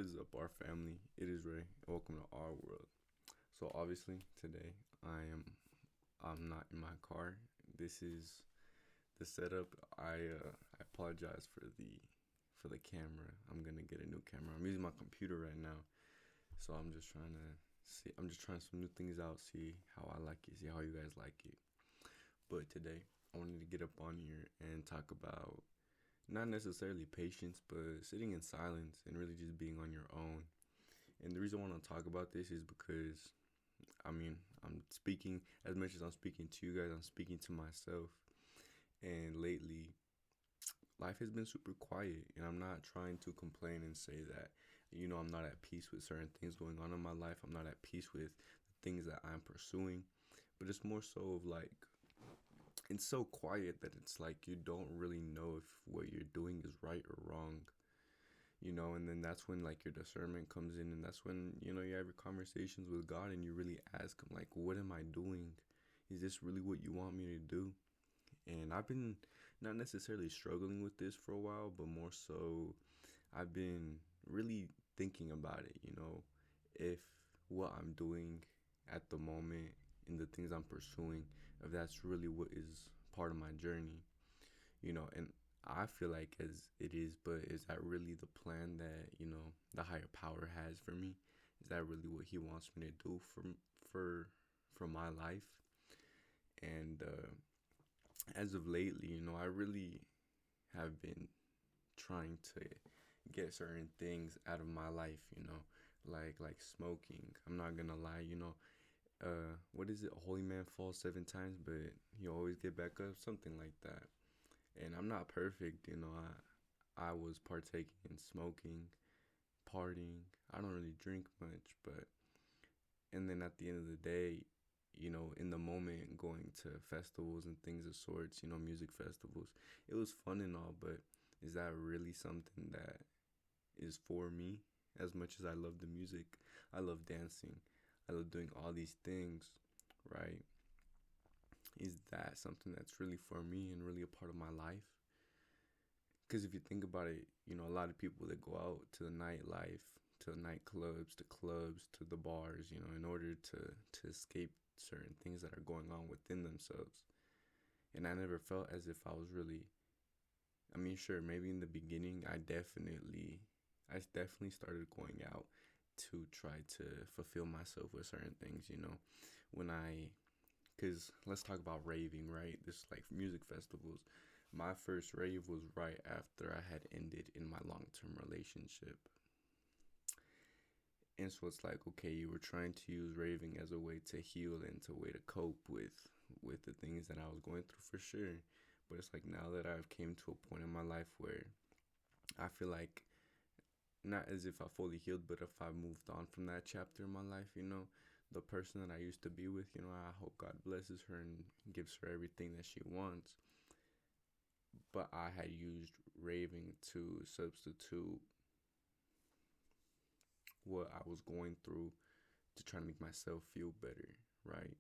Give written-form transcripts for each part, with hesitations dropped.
is up, our family? It is Ray. Welcome to our world. So obviously today I'm not in my car. This is the setup. I apologize for the camera. I'm gonna get a new camera. I'm using my computer right now, so I'm just trying to see. I'm just trying some new things out. See how I like it. See how you guys like it. But today I wanted to get up on here and talk about not necessarily patience, but sitting in silence and really just being on your own. And the reason I want to talk about this is because, I'm speaking, as much as I'm speaking to you guys, I'm speaking to myself. And lately, life has been super quiet. And I'm not trying to complain and say that, I'm not at peace with certain things going on in my life. I'm not at peace with the things that I'm pursuing. But it's more so of like, it's so quiet that it's like you don't really know if what you're doing is right or wrong. And then that's when like your discernment comes in, and that's when you have your conversations with God and you really ask him, like, what am I doing? Is this really what you want me to do? And I've been not necessarily struggling with this for a while, but more so I've been really thinking about it, if what I'm doing at the moment and the things I'm pursuing, if that's really what is part of my journey, and I feel like as it is, but is that really the plan that, the higher power has for me? Is that really what he wants me to do for my life? And as of lately, I really have been trying to get certain things out of my life, like smoking. I'm not gonna lie, what is it? A holy man falls 7 times, but he always get back up, something like that. And I'm not perfect, I was partaking in smoking, partying. I don't really drink much, but and then at the end of the day, in the moment going to festivals and things of sorts, music festivals, it was fun and all, but is that really something that is for me? As much as I love the music, I love dancing, I love doing all these things, right? Is that something that's really for me and really a part of my life? Because if you think about it, a lot of people that go out to the nightlife, to the nightclubs, to clubs, to the bars, in order to escape certain things that are going on within themselves. And I never felt as if I was really, sure, maybe in the beginning, I definitely started going out to try to fulfill myself with certain things, when because let's talk about raving, right? This like music festivals. My first rave was right after I had ended in my long-term relationship. And so it's like, okay, you were trying to use raving as a way to heal and to way to cope with the things that I was going through, for sure. But it's like now that I've came to a point in my life where I feel like not as if I fully healed, but if I moved on from that chapter in my life, the person that I used to be with, I hope God blesses her and gives her everything that she wants. But I had used raving to substitute what I was going through to try to make myself feel better, right?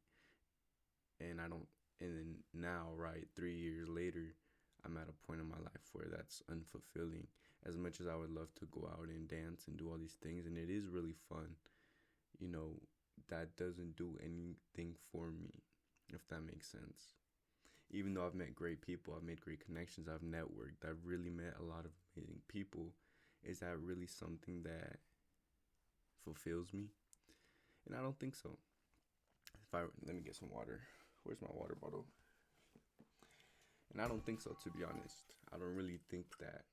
And I don't, and then now, right, 3 years later, I'm at a point in my life where that's unfulfilling. As much as I would love to go out and dance and do all these things, and it is really fun, you know, that doesn't do anything for me, if that makes sense. Even though I've met great people, I've made great connections, I've networked, I've really met a lot of amazing people, is that really something that fulfills me? And I don't think so. Let me get some water. Where's my water bottle? And I don't think so, to be honest. I don't really think that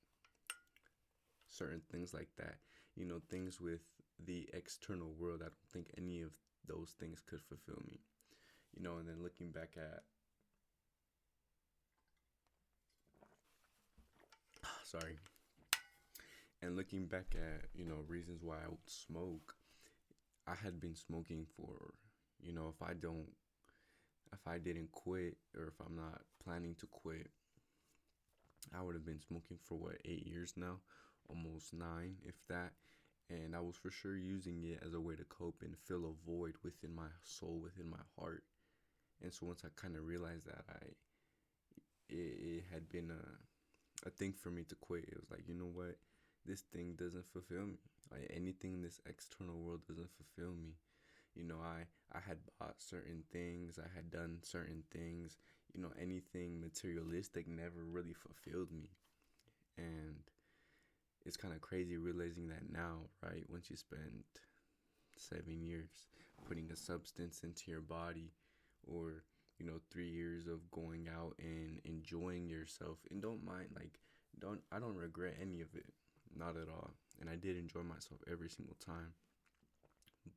certain things like that, things with the external world, I don't think any of those things could fulfill me. And then looking back at, sorry, and looking back at, reasons why I would smoke, I had been smoking for, if I didn't quit, or if I'm not planning to quit, I would have been smoking for 8 years now, almost 9, if that. And I was for sure using it as a way to cope and fill a void within my soul, within my heart. And so once I kind of realized that it had been a thing for me to quit, it was like, you know what? This thing doesn't fulfill me. Anything in this external world doesn't fulfill me. I had bought certain things, I had done certain things. Anything materialistic never really fulfilled me. And it's kind of crazy realizing that now, right? Once you spend 7 years putting a substance into your body, or 3 years of going out and enjoying yourself, and don't mind, like, I don't regret any of it, not at all. And I did enjoy myself every single time,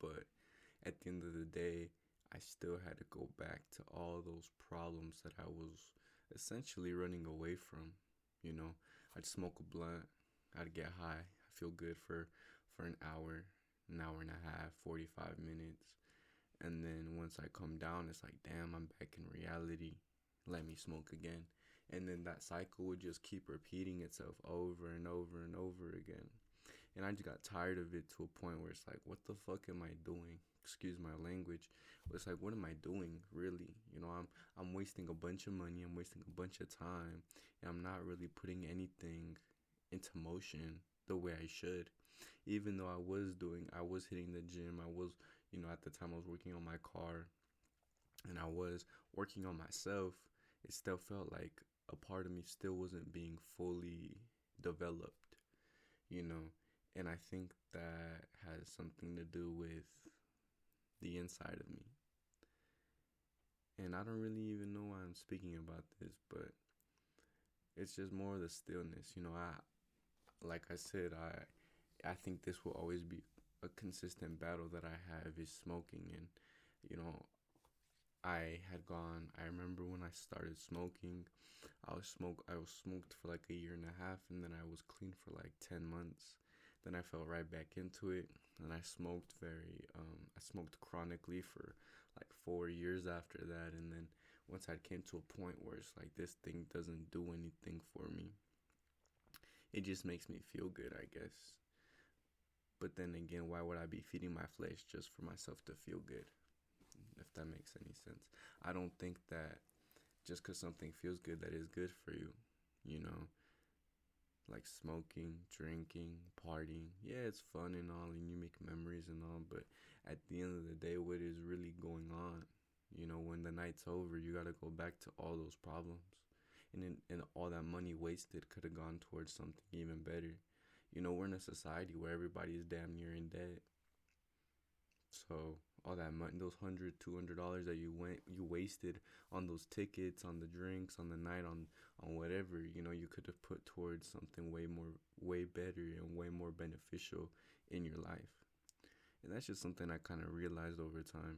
but at the end of the day, I still had to go back to all those problems that I was essentially running away from. You know, I'd smoke a blunt, I'd get high, I feel good for an hour and a half, 45 minutes. And then once I come down, it's like, damn, I'm back in reality. Let me smoke again. And then that cycle would just keep repeating itself over and over and over again. And I just got tired of it to a point where it's like, what the fuck am I doing? Excuse my language. But it's like, what am I doing, really? I'm wasting a bunch of money. I'm wasting a bunch of time. And I'm not really putting anything into motion the way I should. Even though I was hitting the gym. I was, at the time I was working on my car, and I was working on myself. It still felt like a part of me still wasn't being fully developed, you know. And I think that has something to do with the inside of me. And I don't really even know why I'm speaking about this, but it's just more of the stillness. Like I said, I think this will always be a consistent battle that I have, is smoking. And you know, I remember when I started smoking, I was smoked for like a year and a half, and then I was clean for like 10 months. Then I fell right back into it, and I smoked chronically for like 4 years after that. And then once I came to a point where it's like, this thing doesn't do anything for me, it just makes me feel good, I guess. But then again, why would I be feeding my flesh just for myself to feel good? If that makes any sense. I don't think that just because something feels good, that is good for you. You know, like smoking, drinking, partying. Yeah, it's fun and all, and you make memories and all, but at the end of the day, what is really going on? When the night's over, you gotta go back to all those problems. And all that money wasted could have gone towards something even better. We're in a society where everybody is damn near in debt. So all that money, those $100, $200 that you wasted on those tickets, on the drinks, on the night, on whatever, you could have put towards something way better and way more beneficial in your life. And that's just something I kind of realized over time.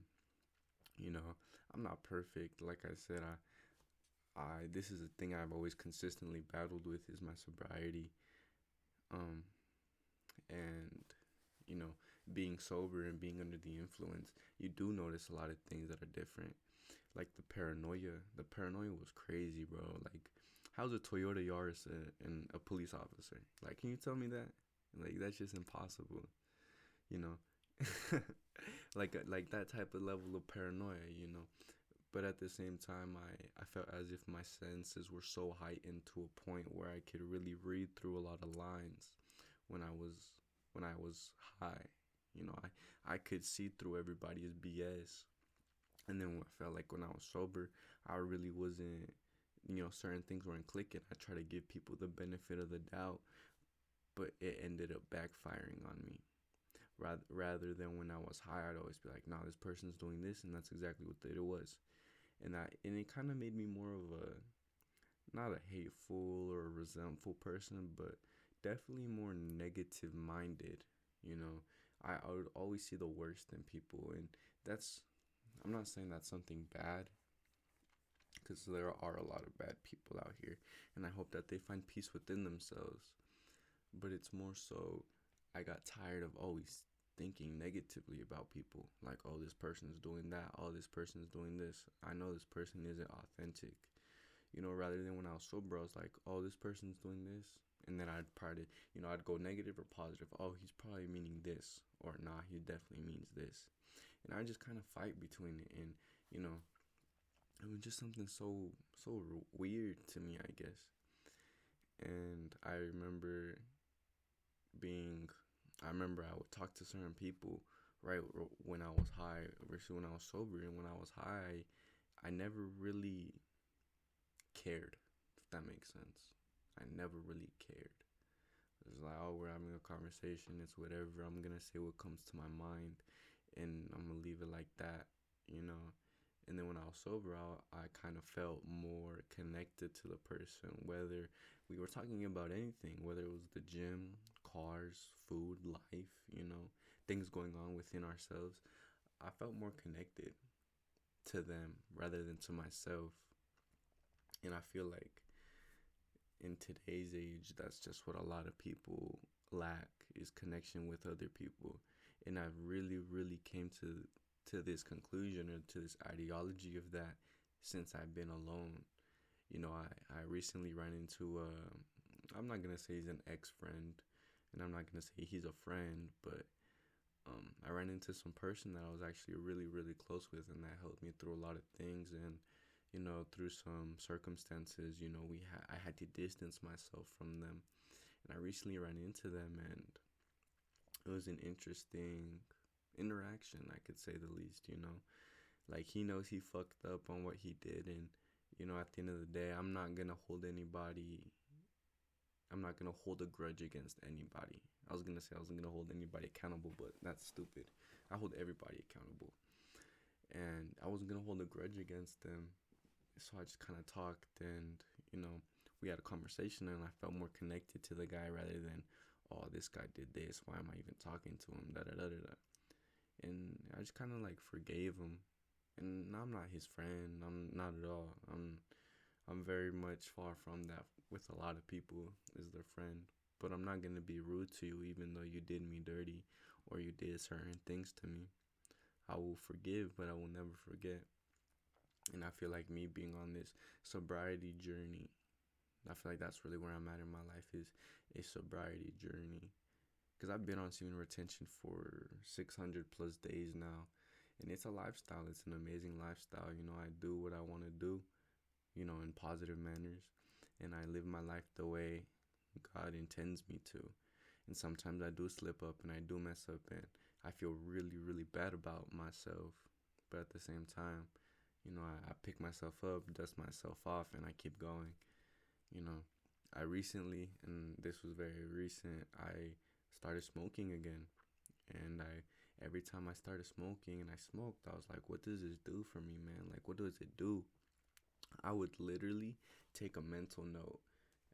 I'm not perfect. Like I said, I this is a thing I've always consistently battled with, is my sobriety. Um, and you know, being sober and being under the influence, you do notice a lot of things that are different. Like the paranoia. The paranoia was crazy, bro. Like, how's a Toyota Yaris and a police officer? Like, can you tell me that? Like, that's just impossible, you know? like that type of level of paranoia. But at the same time, I felt as if my senses were so heightened to a point where I could really read through a lot of lines when I was high. I could see through everybody's BS. And then I felt like when I was sober, I really wasn't, certain things weren't clicking. I try to give people the benefit of the doubt, but it ended up backfiring on me. Rather than when I was high, I'd always be like, nah, this person's doing this, and that's exactly what it was. And it kind of made me more of a, not a hateful or a resentful person, but definitely more negative minded. I would always see the worst in people, and that's, I'm not saying that's something bad, because there are a lot of bad people out here, and I hope that they find peace within themselves. But it's more so, I got tired of always thinking negatively about people. Like, oh, this person's doing that. Oh, this person's doing this. I know this person isn't authentic. Rather than when I was sober, I was like, oh, this person's doing this. And then I'd probably, I'd go negative or positive. Oh, he's probably meaning this. Or, nah, he definitely means this. And I just kind of fight between it. And, it was just something so weird to me, I guess. And I remember being, I remember I would talk to certain people, right, when I was high versus when I was sober. And when I was high, I never really cared, if that makes sense. I never really cared. It's like, oh, we're having a conversation. It's whatever. I'm gonna say what comes to my mind, and I'm gonna leave it like that, you know. And then when I was sober, I kind of felt more connected to the person, whether we were talking about anything, whether it was the gym, cars, food, life, things going on within ourselves. I felt more connected to them rather than to myself. And I feel like in today's age, that's just what a lot of people lack, is connection with other people. And I've really, really came to this conclusion, or to this ideology of that, since I've been alone. I recently ran into I'm not gonna say he's an ex-friend, and I'm not gonna say he's a friend, but I ran into some person that I was actually really, really close with, and that helped me through a lot of things. And through some circumstances, I had to distance myself from them. And I recently ran into them, and it was an interesting interaction, I could say the least. Like, he knows he fucked up on what he did, and at the end of the day, I'm not gonna hold a grudge against anybody. I was gonna say I wasn't gonna hold anybody accountable, but that's stupid. I hold everybody accountable, and I wasn't gonna hold a grudge against them. So I just kind of talked, and we had a conversation, and I felt more connected to the guy rather than, oh, this guy did this, why am I even talking to him, da da da da da. And I just kind of like forgave him. And I'm not his friend. I'm not at all. I'm very much far from that with a lot of people, is their friend. But I'm not gonna be rude to you even though you did me dirty or you did certain things to me. I will forgive, but I will never forget. And I feel like me being on this sobriety journey, I feel like that's really where I'm at in my life, is a sobriety journey. Because I've been on semen retention for 600 plus days now. And it's a lifestyle. It's an amazing lifestyle. I do what I want to do, in positive manners. And I live my life the way God intends me to. And sometimes I do slip up and I do mess up, and I feel really, really bad about myself. But at the same time, I pick myself up, dust myself off, and I keep going. You know, I recently, and this was very recent, I started smoking again. And every time I started smoking and I smoked, I was like, what does this do for me, man? Like, what does it do? I would literally take a mental note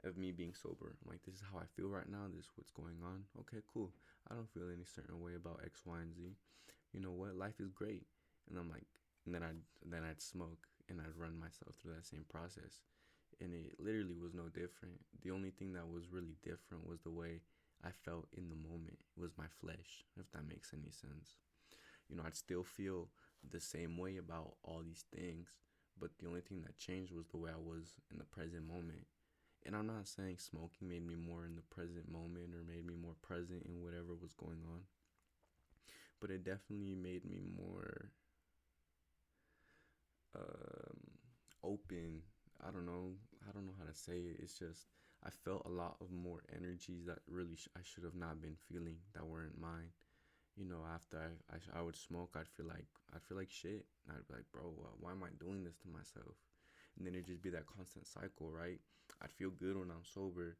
of me being sober. I'm like, this is how I feel right now. This is what's going on. Okay, cool. I don't feel any certain way about X, Y, and Z. You know what? Life is great. And I'm like, and then I'd smoke and I'd run myself through that same process. And it literally was no different. The only thing that was really different was the way I felt in the moment. It was my flesh, if that makes any sense. I'd still feel the same way about all these things, but the only thing that changed was the way I was in the present moment. And I'm not saying smoking made me more in the present moment or made me more present in whatever was going on, but it definitely made me more open. I don't know how to say it. It's just I felt a lot of more energies that really I should have not been feeling, that weren't mine. After I would smoke, I'd feel like shit. I'd be like, bro, why am I doing this to myself? And then it'd just be that constant cycle, right? I'd feel good when I'm sober,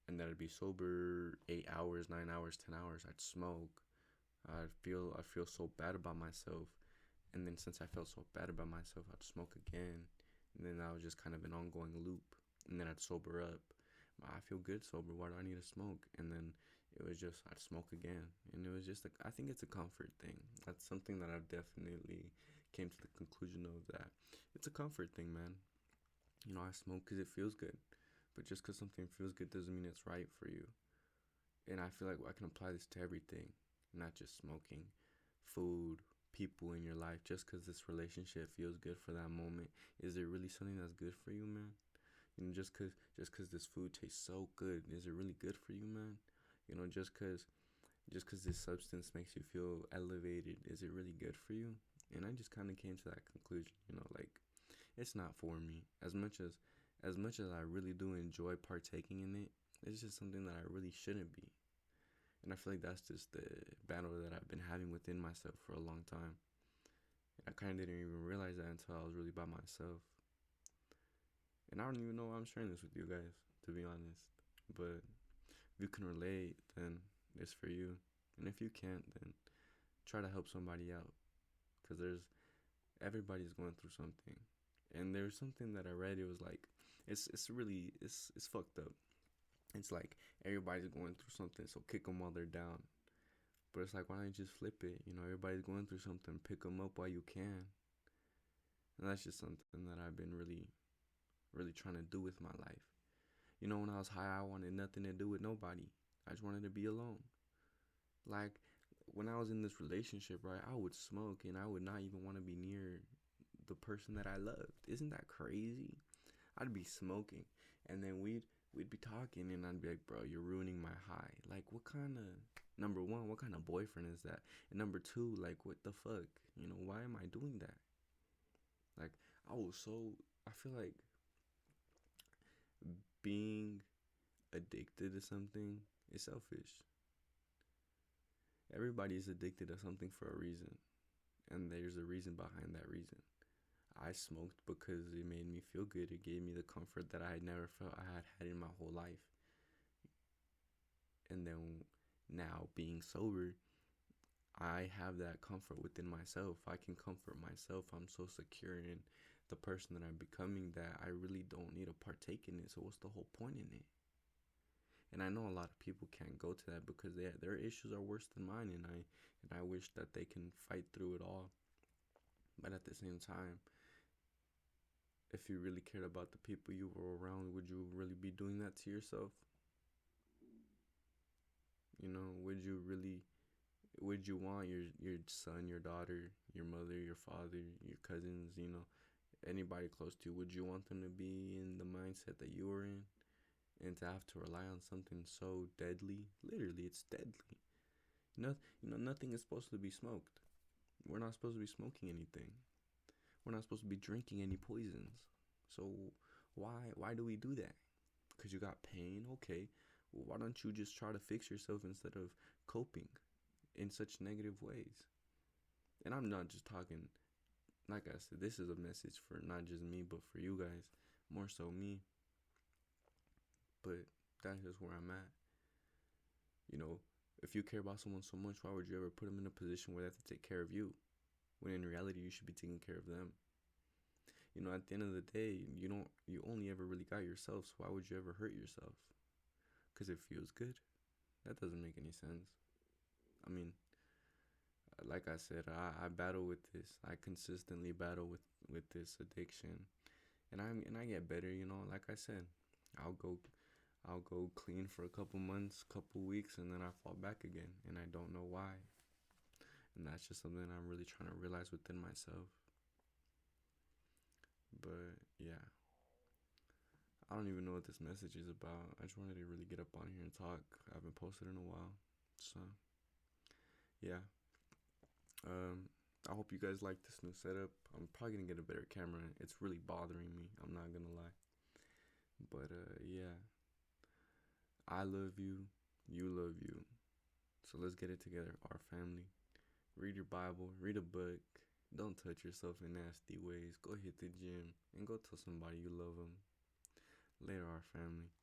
and then I'd be sober 8 hours, 9 hours, 10 hours. I'd smoke. I feel so bad about myself, and then since I felt so bad about myself, I'd smoke again, and then that was just kind of an ongoing loop. And then I'd sober up. I feel good sober. Why do I need to smoke? And then it was just I'd smoke again, and it was just I think it's a comfort thing. That's something that I've definitely came to the conclusion of, that it's a comfort thing, man. I smoke because it feels good, but just because something feels good doesn't mean it's right for you. And I feel like I can apply this to everything, not just smoking, food, people in your life. Just because this relationship feels good for that moment, is it really something that's good for you, man? Just cause this food tastes so good, is it really good for you, man? Just cause this substance makes you feel elevated, is it really good for you? And I just kind of came to that conclusion, like, it's not for me. As much as I really do enjoy partaking in it, it's just something that I really shouldn't be. And I feel like that's just the battle that I've been having within myself for a long time. I kind of didn't even realize that until I was really by myself. And I don't even know why I'm sharing this with you guys, to be honest. But if you can relate, then it's for you. And if you can't, then try to help somebody out. Because everybody's going through something. And there's something that I read, it was like, it's fucked up. It's like everybody's going through something, so kick them while they're down. But it's like, why don't you just flip it? You know, everybody's going through something, pick them up while you can. And that's just something that I've been really, really trying to do with my life. You know, when I was high, I wanted nothing to do with nobody. I just wanted to be alone. Like, when I was in this relationship, right, I would smoke and I would not even want to be near the person that I loved. Isn't that crazy? I'd be smoking, and then we'd be talking, and I'd be like, bro, you're ruining my high. Like, what kind of, number one, what kind of boyfriend is that? And number two, like, what the fuck? You know, why am I doing that? Like, I feel like being addicted to something is selfish. Everybody's addicted to something for a reason, and there's a reason behind that reason. I smoked because it made me feel good. It gave me the comfort that I had never felt I had had in my whole life. And then now being sober, I have that comfort within myself. I can comfort myself. I'm so secure in the person that I'm becoming that I really don't need to partake in it. So what's the whole point in it? And I know a lot of people can't go to that because their issues are worse than mine, and I wish that they can fight through it all. But at the same time, if you really cared about the people you were around, would you really be doing that to yourself? You know, would you want your son, your daughter, your mother, your father, your cousins, you know, anybody close to you, would you want them to be in the mindset that you were in and to have to rely on something so deadly? Literally, it's deadly. You know, nothing is supposed to be smoked. We're not supposed to be smoking anything. We're not supposed to be drinking any poisons. So why do we do that? Because you got pain? Okay. Well, why don't you just try to fix yourself instead of coping in such negative ways? And I'm not just talking, like I said, this is a message for not just me, but for you guys. More so me. But that's just where I'm at. You know, if you care about someone so much, why would you ever put them in a position where they have to take care of you? When in reality, you should be taking care of them. You know, at the end of the day, you only ever really got yourself, so why would you ever hurt yourself? Because it feels good? That doesn't make any sense. I mean, like I said, I battle with this. I consistently battle with this addiction, and I get better. You know, like I said, I'll go I'll go clean for a couple months, couple weeks, and then I fall back again, and I don't know why. And that's just something I'm really trying to realize within myself. But yeah, I don't even know what this message is about. I just wanted to really get up on here and talk. I haven't posted in a while, so yeah. I hope you guys like this new setup. I'm probably gonna get a better camera. It's really bothering me. I'm not gonna lie. But yeah, I love you. You love you. So let's get it together, our family. Read your Bible. Read a book. Don't touch yourself in nasty ways. Go hit the gym and go tell somebody you love them. Later, our family.